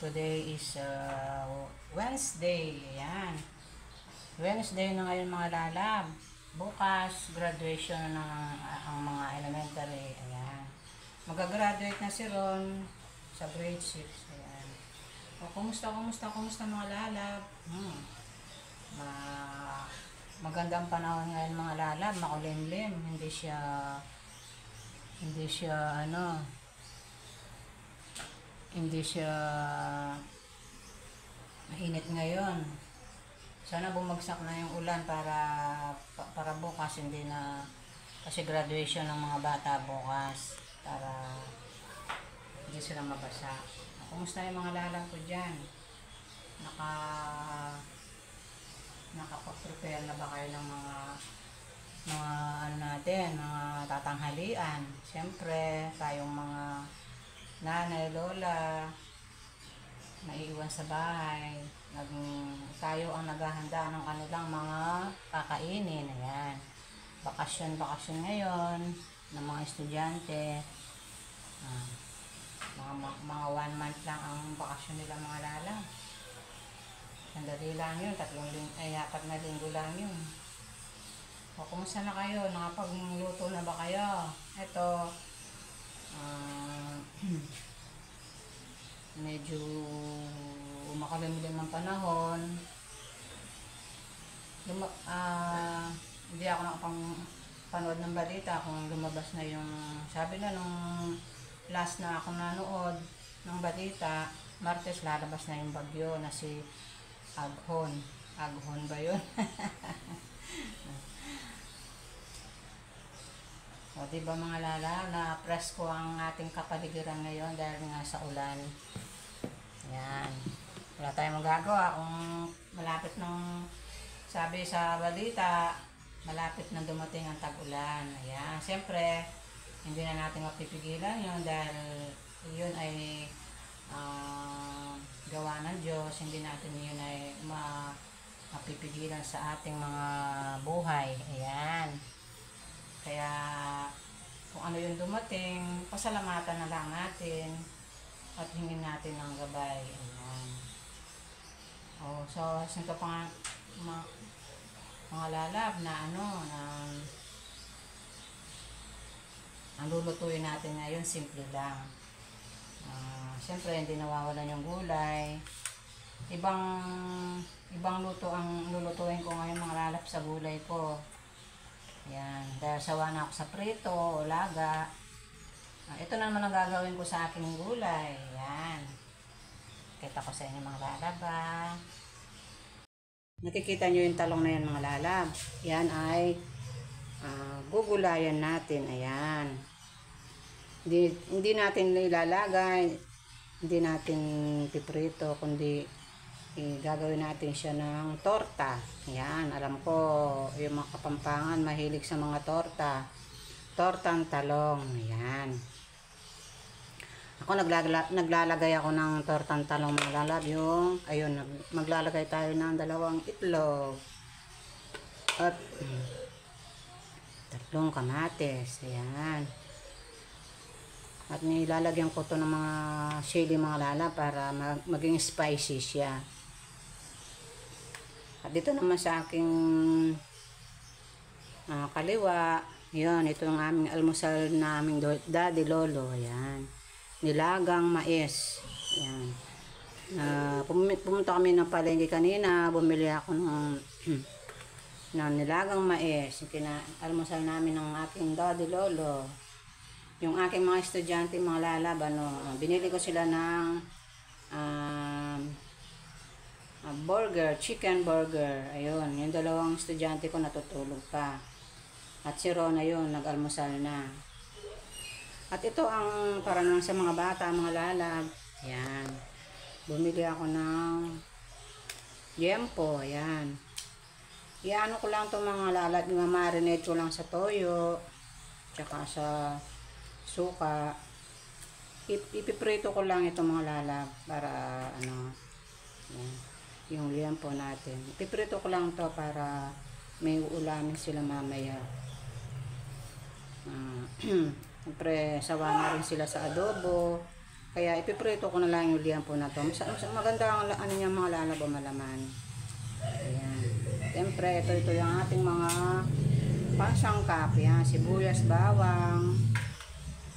Today is Wednesday. Ayan. Wednesday na ngayon mga lalab. Bukas, graduation na ng ang mga elementary. Ayan. Magagraduate na si Ron sa grade 6. Ayan. O, kumusta mga lalab? Magandang panahon ngayon mga lalab. Makulimlim. Hindi siya mainit ngayon. Sana bumagsak na yung ulan para bukas hindi na, kasi graduation ng mga bata bukas, para hindi sila mabasa. Kumusta yung mga lalang ko dyan? Nakapag-prepare na ba kayo ng mga mga tatanghalian? Siyempre, tayong mga nanay, lola, naiiwan sa bahay, tayo ang naghahanda ng kanilang mga kakainin. Ayan. Bakasyon ngayon ng mga estudyante. Mga 1 month lang ang bakasyon nila mga lala. Sandali lang yun, 4 na linggo lang yun. O, kumusta na kayo? Nakapagluto na ba kayo? Ito, medyo makalimlim ng panahon. Hindi ako nakapanood ng balita kung lumabas na yung, sabi na nung last na ako nanood ng balita, Martes lalabas na yung bagyo na si Aghon ba yun? O, diba mga lala, na presko ang ating kapaligiran ngayon dahil nga sa ulan. Ayan. Wala tayong magagawa kung malapit ng, sabi sa balita, malapit na dumating ang tag-ulan. Ayan. Siyempre, hindi na natin mapipigilan yun dahil yun ay gawa ng Diyos. Hindi natin yun ay mapipigilan sa ating mga buhay. Ayan. Kaya, kung ano yung dumating, pasalamatan na lang natin at hingin natin ng gabay. Ayan. O, so, sinto pa nga mga lalab na ang lulutuin natin ngayon, simple lang. Siyempre, hindi nawawalan yung gulay. Ibang luto ang lulutuin ko ngayon mga lalab sa gulay ko. Ayan, dahil sawa na ako sa prito o laga. Ito na naman ang gagawin ko sa aking gulay. Ayan. Kita ko sa inyo mga lalab. Nakikita nyo yung talong na yan mga lalab. Yan ay gugulayan natin. Ayan. Hindi natin ilalagay. Hindi natin piprito, kundi gagawin natin siya ng torta. Yan, alam ko yung mga Kapampangan mahilig sa mga torta. Tortang talong. Yan. Ako naglalagay ako ng tortang talong mga lalab. Ayun, maglalagay tayo ng 2 itlog. At 3 kamatis. Ayan. At nilalagyan ko to ng mga chili mga lalab para maging spicy siya. At dito naman sa aking kaliwa, yun, ito ang aming almusal na aming daddy lolo. Ayan. Nilagang mais. Ayan. Pumunta kami ng palengke kanina, bumili ako ng nilagang mais. Almusal namin ng aking daddy lolo. Yung aking mga estudyante, mga lalab, binili ko sila ng burger, chicken burger. Ayun, yung 2 estudyante ko natutulog pa. At si Rona yun, nag-almusal na. At ito ang para naman sa mga bata, mga lalab. Ayan. Bumili ako ng yempo. Ayan. Iano ko lang itong mga lalab. Marinate ko lang sa toyo. Tsaka sa suka. Ipiprito ko lang itong mga lalab. Para ayan, yung liempo natin. Ipiprito ko lang to para may uulamin sila mamaya. Siyempre, sawa na rin sila sa adobo. Kaya ipiprito ko na lang yung liempo na to. Mas maganda ang ano niya mga lalabo malaman. Ayan. Siyempre, ito yung ating mga pangsangkap. Yan, sibuyas, bawang.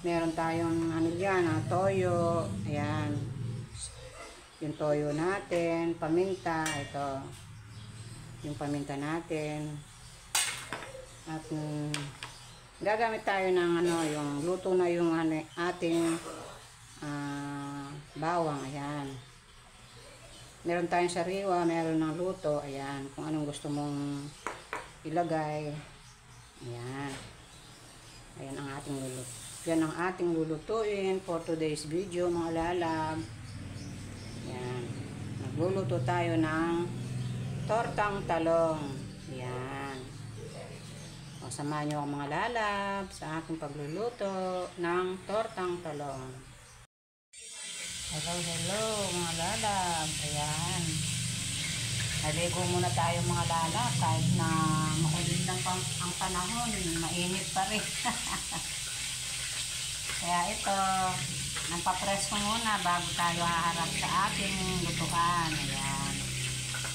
Meron tayong ano diyan, toyo. Ayan. Yung toyo natin, paminta, ito. Yung paminta natin. At gagamit tayo ng ano, yung luto na yung ano, ating bawang. Ayan. Meron tayong sariwa, meron ng luto. Ayan, kung anong gusto mong ilagay. Ayan. Ayan ang ating luluto. Yan ang ating lulutuin for today's video mga lalab. Ayan. Nagluluto tayo ng tortang talong. Ayan. O, samahan nyo ang mga lalab sa aking pagluluto ng tortang talong. Hello mga lalab. Ayan. Naligo muna tayo mga lalab kahit na makulit lang ang panahon. Mainit pa rin. Kaya ito, nagpa-press ko muna bago tayo haharap sa ating lutuan. Ayan.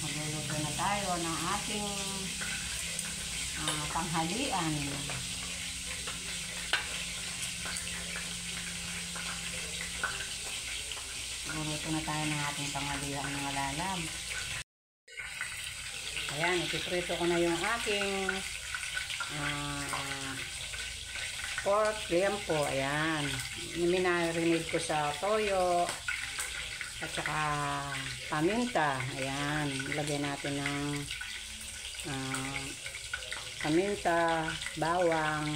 Magluluto na tayo ng ating tanghalian. Magluluto na tayo ng ating tanghalian mga lalab. Ayan, ipiprito ko na yung aking pork liempo. Ayan. Minarinate ko sa toyo at saka paminta. Ayan. Ilagay natin ng paminta, bawang,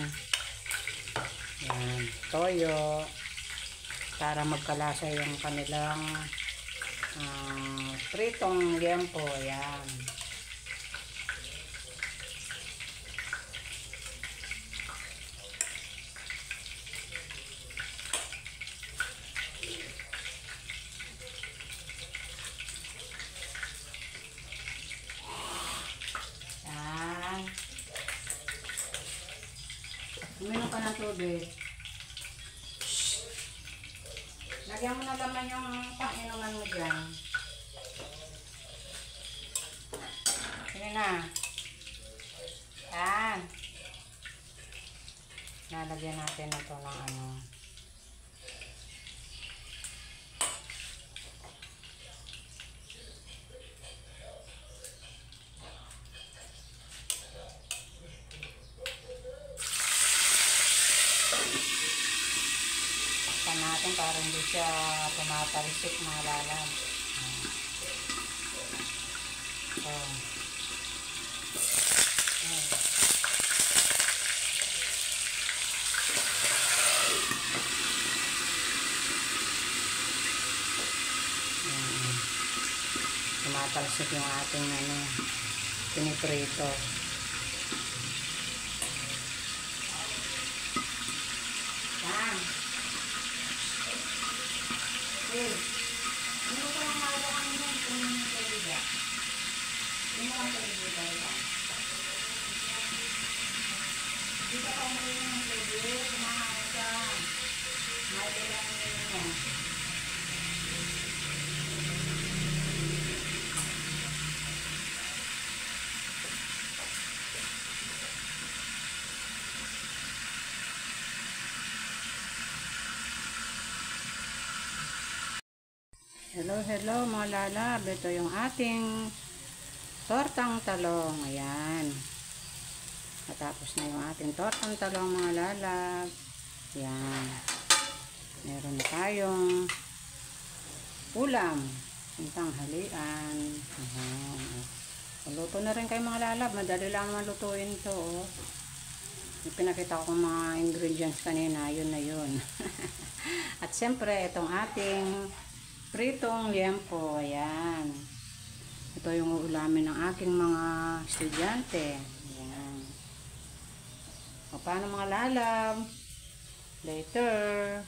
ayan, toyo para magkalasa yung kanilang pritong liempo. Ayan. Uminom ka ng tubig. Lagyan mo na laman yung pang-inuman mo dyan. Sige na. Yan. Lalagyan natin ito ng ano. Natin para hindi siya pumapalisik mga lalab. Pumapalisik yung ating ano, piniprito. Ano ko lang maga kami ng pagbibiga? Ano ang pagbibiga ito? Hindi ka pa umarin ng pagbibiga, kumahain ka. May kailangan nyo. Hello mga lalab. Ito yung ating tortang talong. Ayan. Matapos na yung ating tortang talong mga lalab. Ayan. Meron tayong ulam. Yung tanghalian. Ayan. Luto na rin kayo mga lalab. Madali lang naman lutuin ito. Oh. Yung pinakita ko mga ingredients kanina. Yun na yun. At siyempre itong ating pritong liempo. Ayan. Ito yung uulamin ng aking mga estudyante. Ayan. O paano mga lalab? Later.